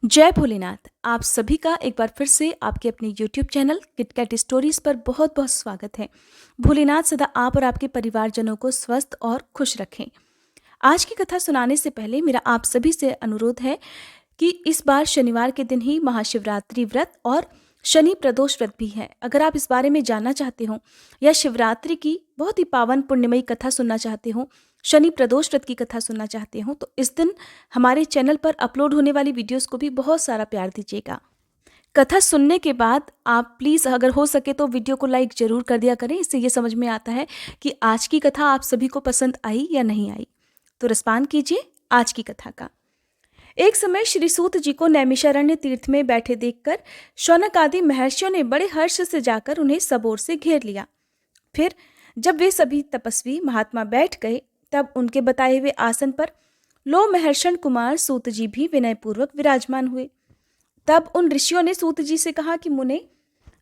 जय भोलेनाथ। आप सभी का एक बार फिर से आपके अपने YouTube चैनल किटकैट स्टोरीज पर बहुत बहुत स्वागत है। भोलेनाथ सदा आप और आपके परिवारजनों को स्वस्थ और खुश रखें। आज की कथा सुनाने से पहले मेरा आप सभी से अनुरोध है कि इस बार शनिवार के दिन ही महाशिवरात्रि व्रत और शनि प्रदोष व्रत भी है। अगर आप इस बारे में जानना चाहते हो या शिवरात्रि की बहुत ही पावन पुण्यमयी कथा सुनना चाहते हो, शनि प्रदोष व्रत की कथा सुनना चाहते हो, तो इस दिन हमारे चैनल पर अपलोड होने वाली वीडियोस को भी बहुत सारा प्यार दीजिएगा। कथा सुनने के बाद आप प्लीज़ अगर हो सके तो वीडियो को लाइक ज़रूर कर दिया करें। इससे ये समझ में आता है कि आज की कथा आप सभी को पसंद आई या नहीं आई। तो रिस्पॉन्ड कीजिए आज की कथा का। एक समय श्री सूत जी को नैमिषारण्य तीर्थ में बैठे देखकर शौनक आदि महर्षियों ने बड़े हर्ष से जाकर उन्हें सब ओर से घेर लिया। फिर जब वे सभी तपस्वी महात्मा बैठ गए तब उनके बताए हुए आसन पर लो महर्षण कुमार सूत जी भी विनयपूर्वक विराजमान हुए। तब उन ऋषियों ने सूत जी से कहा कि मुने,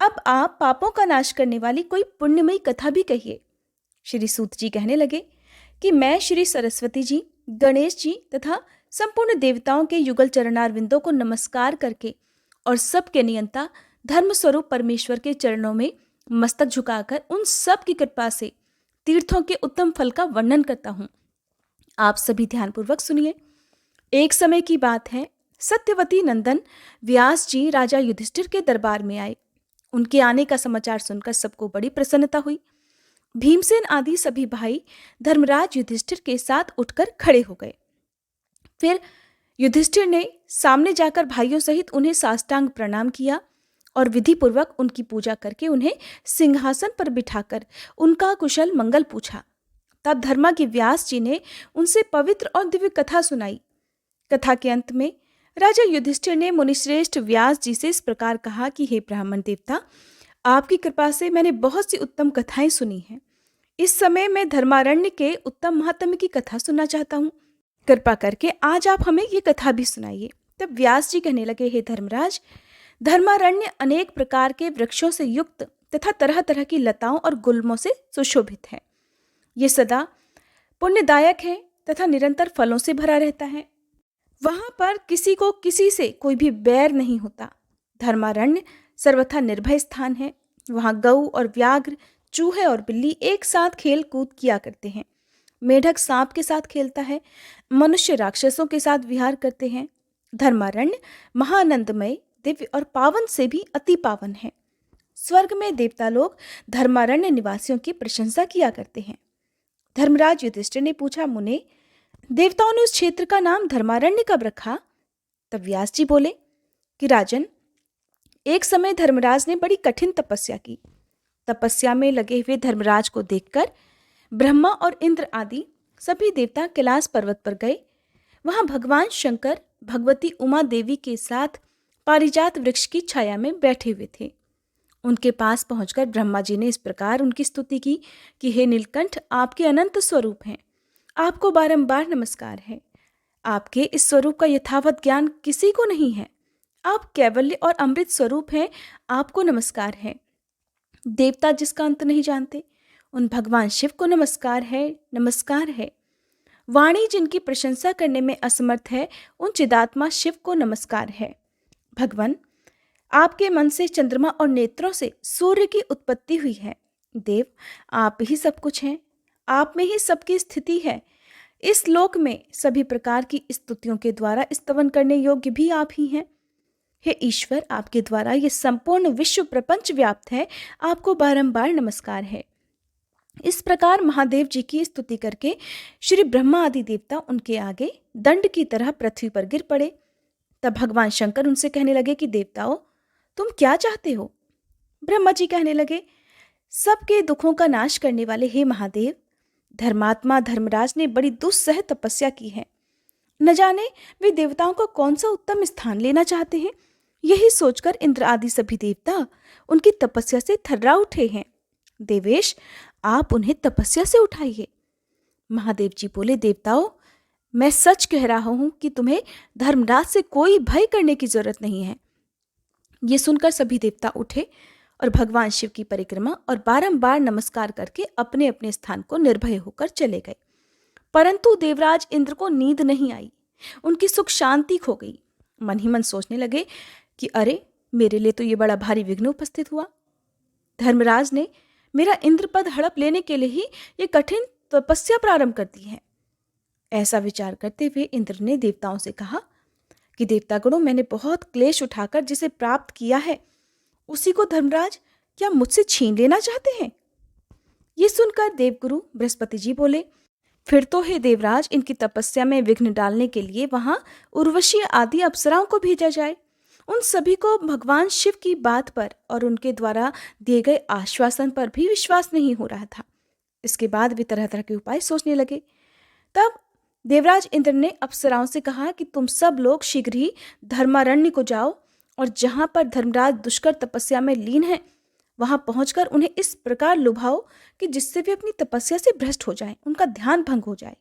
अब आप पापों का नाश करने वाली कोई पुण्यमयी कथा भी कहिए। श्री सूत जी कहने लगे कि मैं श्री सरस्वती जी, गणेश जी तथा संपूर्ण देवताओं के युगल चरणारविंदों को नमस्कार करके और सबके नियंता धर्म स्वरूप परमेश्वर के चरणों में मस्तक झुकाकर उन सब की कृपा से तीर्थों के उत्तम फल का वर्णन करता हूँ। आप सभी ध्यानपूर्वक सुनिए। एक समय की बात है, सत्यवती नंदन व्यास जी राजा युधिष्ठिर के दरबार में आए। उनके आने का समाचार सुनकर सबको बड़ी प्रसन्नता हुई। भीमसेन आदि सभी भाई धर्मराज युधिष्ठिर के साथ उठकर खड़े हो गए। फिर युधिष्ठिर ने सामने जाकर भाइयों सहित उन्हें साष्टांग प्रणाम किया और विधि पूर्वक उनकी पूजा करके उन्हें सिंहासन पर बिठाकर उनका कुशल मंगल पूछा। तब धर्मा के व्यास जी ने उनसे पवित्र और दिव्य कथा सुनाई। कथा के अंत में राजा युधिष्ठिर ने मुनिश्रेष्ठ व्यास जी से इस प्रकार कहा कि हे ब्राह्मण देवता, आपकी कृपा से मैंने बहुत सी उत्तम कथाएं सुनी हैं। इस समय मैं धर्मारण्य के उत्तम महात्म्य की कथा सुनना चाहता हूँ। कृपा करके आज आप हमें ये कथा भी सुनाइए। तब व्यास जी कहने लगे, हे धर्मराज, धर्मारण्य अनेक प्रकार के वृक्षों से युक्त तथा तरह तरह की लताओं और गुल्मों से सुशोभित है। ये सदा पुण्यदायक है तथा निरंतर फलों से भरा रहता है। वहां पर किसी को किसी से कोई भी बैर नहीं होता। धर्मारण्य सर्वथा निर्भय स्थान है। वहां गऊ और व्याघ्र, चूहे और बिल्ली एक साथ खेल कूद किया करते हैं। मेढक सांप के साथ खेलता है। मनुष्य राक्षसों के साथ विहार करते हैं। धर्मारण्य महानंदमय, दिव्य और पावन से भी अति पावन है। स्वर्ग में देवता लोग धर्मारण्य निवासियों की प्रशंसा किया करते हैं। धर्मराज युधिष्ठिर ने पूछा, मुने, देवताओं ने उस क्षेत्र का नाम धर्मारण्य कब रखा? तब व्यास जी बोले कि राजन, एक समय धर्मराज ने बड़ी कठिन तपस्या की। तपस्या में लगे हुए धर्मराज को देखकर ब्रह्मा और इंद्र आदि सभी देवता कैलाश पर्वत पर गए। वहां भगवान शंकर भगवती उमा देवी के साथ पारिजात वृक्ष की छाया में बैठे हुए थे। उनके पास पहुंचकर ब्रह्मा जी ने इस प्रकार उनकी स्तुति की कि हे नीलकंठ, आपके अनंत स्वरूप हैं। आपको बारंबार नमस्कार है। आपके इस स्वरूप का यथावत ज्ञान किसी को नहीं है। आप कैवल्य और अमृत स्वरूप हैं। आपको नमस्कार है। देवता जिसका अंत नहीं जानते, उन भगवान शिव को नमस्कार है, नमस्कार है। वाणी जिनकी प्रशंसा करने में असमर्थ है, उन चिदात्मा शिव को नमस्कार है। भगवान, आपके मन से चंद्रमा और नेत्रों से सूर्य की उत्पत्ति हुई है। देव, आप ही सब कुछ हैं। आप में ही सबकी स्थिति है। इस लोक में सभी प्रकार की स्तुतियों के द्वारा स्तवन करने योग्य भी आप ही हैं। हे ईश्वर, आपके द्वारा ये संपूर्ण विश्व प्रपंच व्याप्त है। आपको बारंबार नमस्कार है। इस प्रकार महादेव जी की स्तुति करके श्री ब्रह्मा आदि देवता उनके आगे दंड की तरह पृथ्वी पर गिर पड़े। तब भगवान शंकर उनसे कहने लगे कि देवताओं, तुम क्या चाहते हो? ब्रह्मा जी कहने लगे, सबके दुखों का नाश करने वाले हे महादेव, धर्मात्मा धर्मराज ने बड़ी दुस्सह तपस्या की है। न जाने वे देवताओं को कौन सा उत्तम स्थान लेना चाहते हैं। यही सोचकर इंद्र आदि सभी देवता उनकी तपस्या से थर्रा उठे हैं। देवेश, आप उन्हें तपस्या से उठाइए। महादेव जी बोले, देवताओं, मैं सच कह रहा हूं कि तुम्हें धर्मराज से कोई भय करने की जरूरत नहीं है। ये सुनकर सभी देवता उठे और भगवान शिव की परिक्रमा और बारंबार नमस्कार करके अपने अपने स्थान को निर्भय होकर चले गए। परंतु देवराज इंद्र को नींद नहीं आई। उनकी सुख शांति खो गई। मन ही मन सोचने लगे कि अरे, मेरे लिए तो ये बड़ा भारी विघ्न उपस्थित हुआ। धर्मराज ने मेरा इंद्र पद हड़प लेने के लिए ही ये कठिन तपस्या प्रारंभ कर दी है। ऐसा विचार करते हुए इंद्र ने देवताओं से कहा कि देवतागणों, मैंने बहुत क्लेश उठाकर जिसे प्राप्त किया है उसी को धर्मराज क्या मुझसे छीन लेना चाहते हैं? ये सुनकर देवगुरु बृहस्पति जी बोले, फिर तो हे देवराज, इनकी तपस्या में विघ्न डालने के लिए वहां उर्वशी आदि अप्सराओं को भेजा जाए। उन सभी को भगवान शिव की बात पर और उनके द्वारा दिए गए आश्वासन पर भी विश्वास नहीं हो रहा था। इसके बाद वे तरह तरह के उपाय सोचने लगे। तब देवराज इंद्र ने अप्सराओं से कहा कि तुम सब लोग शीघ्र ही धर्मारण्य को जाओ और जहां पर धर्मराज दुष्कर तपस्या में लीन है वहां पहुंचकर उन्हें इस प्रकार लुभाओ कि जिससे वे अपनी तपस्या से भ्रष्ट हो जाएं, उनका ध्यान भंग हो जाए।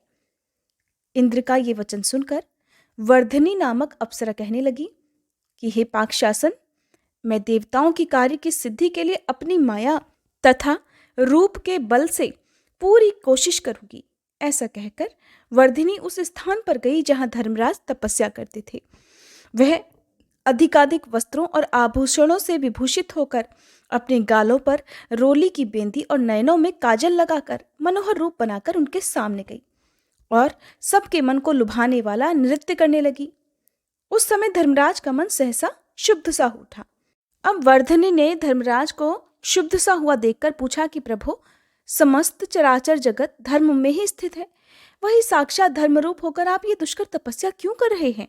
इंद्र का ये वचन सुनकर वर्धनी नामक अप्सरा कहने लगी कि हे पाकशासन, मैं देवताओं की कार्य की सिद्धि के लिए अपनी माया तथा रूप के बल से पूरी कोशिश करूंगी। ऐसा कहकर वर्धिनी उस स्थान पर गई जहां धर्मराज तपस्या करते थे। वह अधिकाधिक वस्त्रों और आभूषणों से विभूषित होकर अपने गालों पर रोली की बेंदी और नयनों में काजल लगाकर मनोहर रूप बनाकर उनके सामने गई और सबके मन को लुभाने वाला नृत्य करने लगी। उस समय धर्मराज का मन सहसा शुद्ध सा उठा। अब वर्धनी ने धर्मराज को शुद्ध सा हुआ देखकर पूछा कि प्रभु, समस्त चराचर जगत धर्म में ही स्थित है, वही साक्षात धर्मरूप होकर आप ये दुष्कर तपस्या क्यों कर रहे हैं?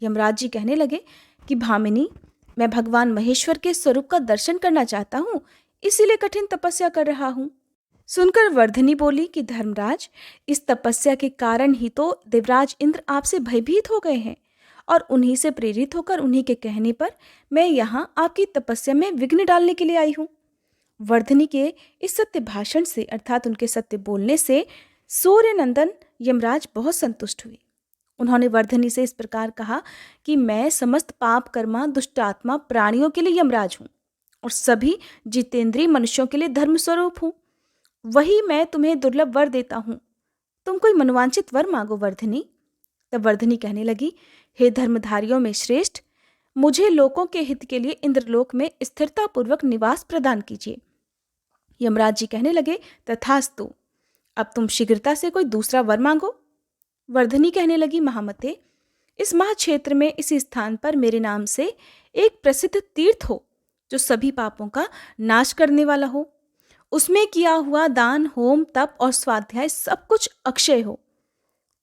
यमराज जी कहने लगे कि भामिनी, मैं भगवान महेश्वर के स्वरूप का दर्शन करना चाहता हूँ, इसीलिए कठिन तपस्या कर रहा हूँ। सुनकर वर्धनी बोली कि धर्मराज, इस तपस्या के कारण ही तो देवराज इंद्र आपसे भयभीत हो गए हैं और उन्हीं से प्रेरित होकर उन्हीं के कहने पर मैं यहाँ आपकी तपस्या में विघ्न डालने के लिए आई हूँ। वर्धनी के इस सत्य भाषण से अर्थात उनके सत्य बोलने से सूर्य नंदन यमराज बहुत संतुष्ट हुए। उन्होंने वर्धनी से इस प्रकार कहा कि मैं समस्त पाप कर्मा दुष्टात्मा प्राणियों के लिए यमराज हूँ और सभी जितेंद्रीय मनुष्यों के लिए धर्म स्वरूप हूँ। वही मैं तुम्हें दुर्लभ वर देता हूँ, तुम कोई मनोवांछित वर मांगो वर्धनी। तब वर्धनी कहने लगी, हे धर्मधारियों में श्रेष्ठ, मुझे लोकों के हित के लिए इंद्रलोक में स्थिरता पूर्वक निवास प्रदान कीजिए। यमराज जी कहने लगे, तथास्तु, अब तुम शीघ्रता से कोई दूसरा वर मांगो। वर्धनी कहने लगी, महामते, इस महाक्षेत्र में इसी स्थान पर मेरे नाम से एक प्रसिद्ध तीर्थ हो जो सभी पापों का नाश करने वाला हो। उसमें किया हुआ दान, होम, तप और स्वाध्याय सब कुछ अक्षय हो।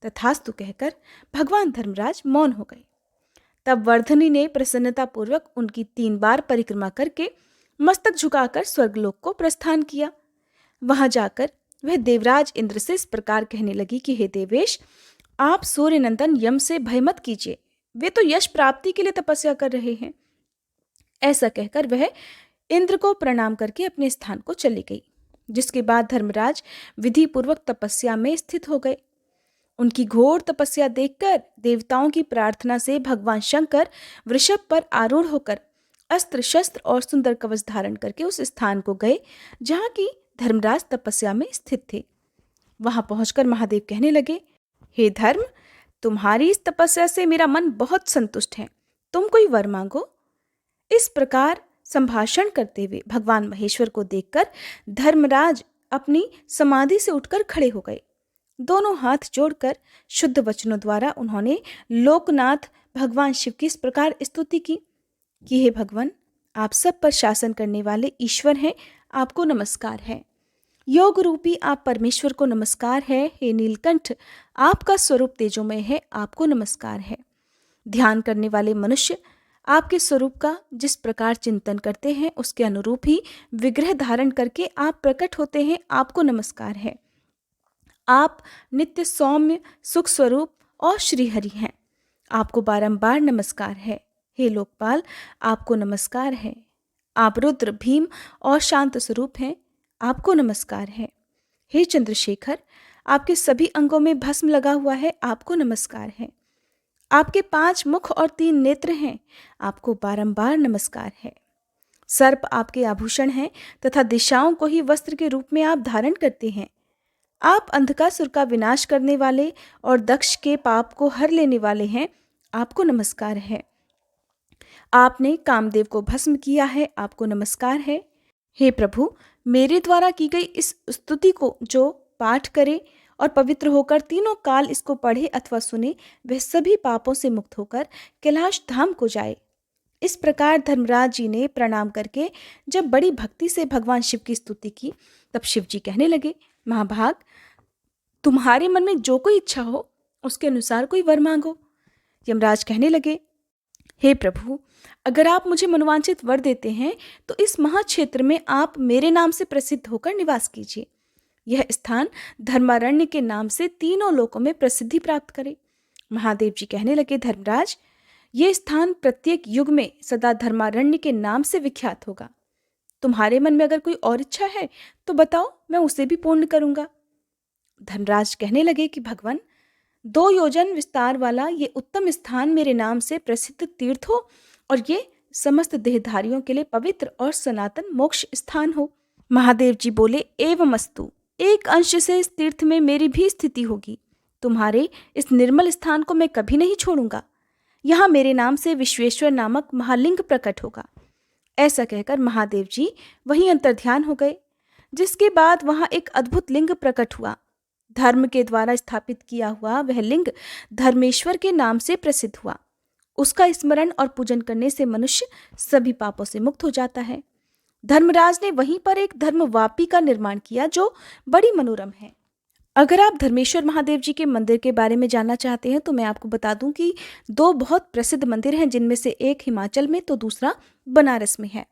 तथास्तु कहकर भगवान धर्मराज मौन हो गए। तब वर्धनी ने प्रसन्नता पूर्वक उनकी 3 बार परिक्रमा करके मस्तक झुकाकर स्वर्गलोक को प्रस्थान किया। वहां जाकर वह देवराज इंद्र से इस प्रकार कहने लगी कि हे देवेश, आप सूर्य नंदन यम से भय मत कीजिए, वे तो यश प्राप्ति के लिए तपस्या कर रहे हैं। ऐसा कहकर वह इंद्र को प्रणाम करके अपने स्थान को चली गई, जिसके बाद धर्मराज विधि पूर्वक तपस्या में स्थित हो गए। उनकी घोर तपस्या देखकर देवताओं की प्रार्थना से भगवान शंकर वृषभ पर आरूढ़ होकर अस्त्र शस्त्र और सुंदर कवच धारण करके उस स्थान को गए जहाँ की धर्मराज तपस्या में स्थित थे। वहां पहुंचकर महादेव कहने लगे, हे धर्म, तुम्हारी इस तपस्या से मेरा मन बहुत संतुष्ट है, तुम कोई वर मांगो। इस प्रकार संभाषण करते हुए भगवान महेश्वर को देखकर धर्मराज अपनी समाधि से उठकर खड़े हो गए। दोनों हाथ जोड़कर शुद्ध वचनों द्वारा उन्होंने लोकनाथ भगवान शिव की इस प्रकार स्तुति की कि हे भगवान, आप सब पर शासन करने वाले ईश्वर हैं, आपको नमस्कार है। योग रूपी आप परमेश्वर को नमस्कार है। हे नीलकंठ, आपका स्वरूप तेजोमय है, आपको नमस्कार है। ध्यान करने वाले मनुष्य आपके स्वरूप का जिस प्रकार चिंतन करते हैं उसके अनुरूप ही विग्रह धारण करके आप प्रकट होते हैं, आपको नमस्कार है। आप नित्य सौम्य सुख स्वरूप और श्रीहरि हैं, आपको बारंबार नमस्कार है। हे लोकपाल, आपको नमस्कार है। आप रुद्र, भीम और शांत स्वरूप हैं, आपको नमस्कार है। हे चंद्रशेखर, आपके सभी अंगों में भस्म लगा हुआ है, आपको नमस्कार है। आपके 5 मुख और 3 नेत्र हैं, आपको बारंबार नमस्कार है। सर्प आपके आभूषण हैं तथा दिशाओं को ही वस्त्र के रूप में आप धारण करते हैं। आप अंधकासुर का विनाश करने वाले और दक्ष के पाप को हर लेने वाले हैं, आपको नमस्कार है। आपने कामदेव को भस्म किया है, आपको नमस्कार है। हे प्रभु, मेरे द्वारा की गई इस स्तुति को जो पाठ करे और पवित्र होकर तीनों काल इसको पढ़े अथवा सुने, वह सभी पापों से मुक्त होकर कैलाश धाम को जाए। इस प्रकार धर्मराज जी ने प्रणाम करके जब बड़ी भक्ति से भगवान शिव की स्तुति की, तब शिव जी कहने लगे, महाभाग, तुम्हारे मन में जो कोई इच्छा हो उसके अनुसार कोई वर मांगो। यमराज कहने लगे, हे प्रभु, अगर आप मुझे मनोवांछित वर देते हैं तो इस महाक्षेत्र में आप मेरे नाम से प्रसिद्ध होकर निवास कीजिए। यह स्थान धर्मारण्य के नाम से तीनों लोकों में प्रसिद्धि प्राप्त करे। महादेव जी कहने लगे, धर्मराज, ये स्थान प्रत्येक युग में सदा धर्मारण्य के नाम से विख्यात होगा। तुम्हारे मन में अगर कोई और इच्छा है तो बताओ, मैं उसे भी पूर्ण करूंगा। धर्मराज कहने लगे कि भगवान, 2 योजन विस्तार वाला ये उत्तम स्थान मेरे नाम से प्रसिद्ध तीर्थ हो और ये समस्त देहधारियों के लिए पवित्र और सनातन मोक्ष स्थान हो। महादेव जी बोले, एवमस्तु। एक अंश से इस तीर्थ में मेरी भी स्थिति होगी। तुम्हारे इस निर्मल स्थान को मैं कभी नहीं छोड़ूंगा। यहाँ मेरे नाम से विश्वेश्वर नामक महालिंग प्रकट होगा। ऐसा कहकर महादेव जी वहीं अंतर्ध्यान हो गए, जिसके बाद वहां एक अद्भुत लिंग प्रकट हुआ। धर्म के द्वारा स्थापित किया हुआ वह लिंग धर्मेश्वर के नाम से प्रसिद्ध हुआ। उसका स्मरण और पूजन करने से मनुष्य सभी पापों से मुक्त हो जाता है। धर्मराज ने वहीं पर एक धर्मवापी का निर्माण किया जो बड़ी मनोरम है। अगर आप धर्मेश्वर महादेव जी के मंदिर के बारे में जानना चाहते हैं तो मैं आपको बता दूं कि 2 बहुत प्रसिद्ध मंदिर हैं, जिनमें से एक हिमाचल में तो दूसरा बनारस में है।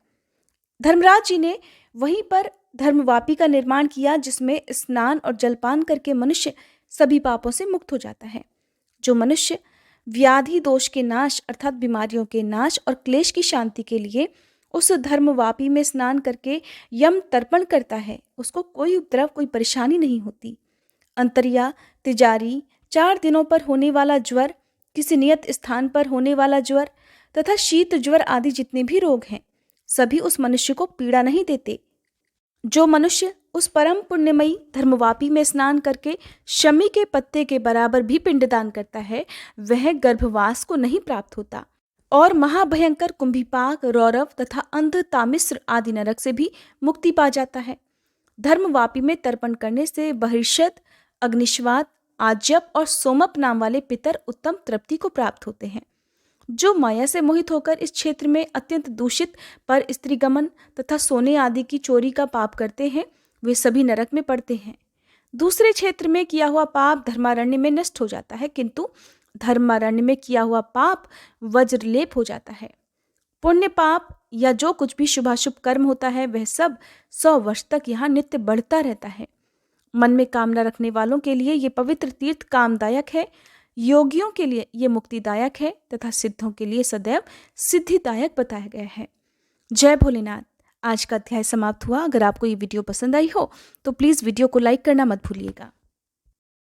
धर्मराज जी ने वहीं पर धर्मवापी का निर्माण किया, जिसमें स्नान और जलपान करके मनुष्य सभी पापों से मुक्त हो जाता है। जो मनुष्य व्याधि दोष के नाश अर्थात बीमारियों के नाश और क्लेश की शांति के लिए उस धर्मवापी में स्नान करके यम तर्पण करता है, उसको कोई उपद्रव, कोई परेशानी नहीं होती। अंतरिया, तिजारी, 4 दिनों पर होने वाला ज्वर, किसी नियत स्थान पर होने वाला ज्वर तथा शीत ज्वर आदि जितने भी रोग हैं, सभी उस मनुष्य को पीड़ा नहीं देते। जो मनुष्य उस परम पुण्यमयी धर्मवापी में स्नान करके शमी के पत्ते के बराबर भी पिंडदान करता है, वह गर्भवास को नहीं प्राप्त होता और महाभयंकर कुंभीपाक, रौरव तथा अंध, तामिश्र आदि नरक से भी मुक्ति पा जाता है। धर्मवापी में तर्पण करने से बहिर्षद, अग्निश्वात, आज्यप और सोमप नाम वाले पितर उत्तम तृप्ति को प्राप्त होते हैं। जो माया से मोहित होकर इस क्षेत्र में अत्यंत दूषित पर स्त्रीगमन तथा सोने आदि की चोरी का पाप करते हैं, वे सभी नरक में पड़ते हैं। दूसरे क्षेत्र में किया हुआ पाप धर्मारण्य में नष्ट हो जाता है, किंतु धर्मारण्य में किया हुआ पाप वज्रलेप हो जाता है। पुण्य पाप या जो कुछ भी शुभाशुभ कर्म होता है, वह सब 100 वर्ष तक यहाँ नित्य बढ़ता रहता है। मन में कामना रखने वालों के लिए ये पवित्र तीर्थ कामदायक है, योगियों के लिए ये मुक्तिदायक है तथा सिद्धों के लिए सदैव सिद्धिदायक बताया गया है। जय भोलेनाथ। आज का अध्याय समाप्त हुआ। अगर आपको ये वीडियो पसंद आई हो तो प्लीज़ वीडियो को लाइक करना मत भूलिएगा।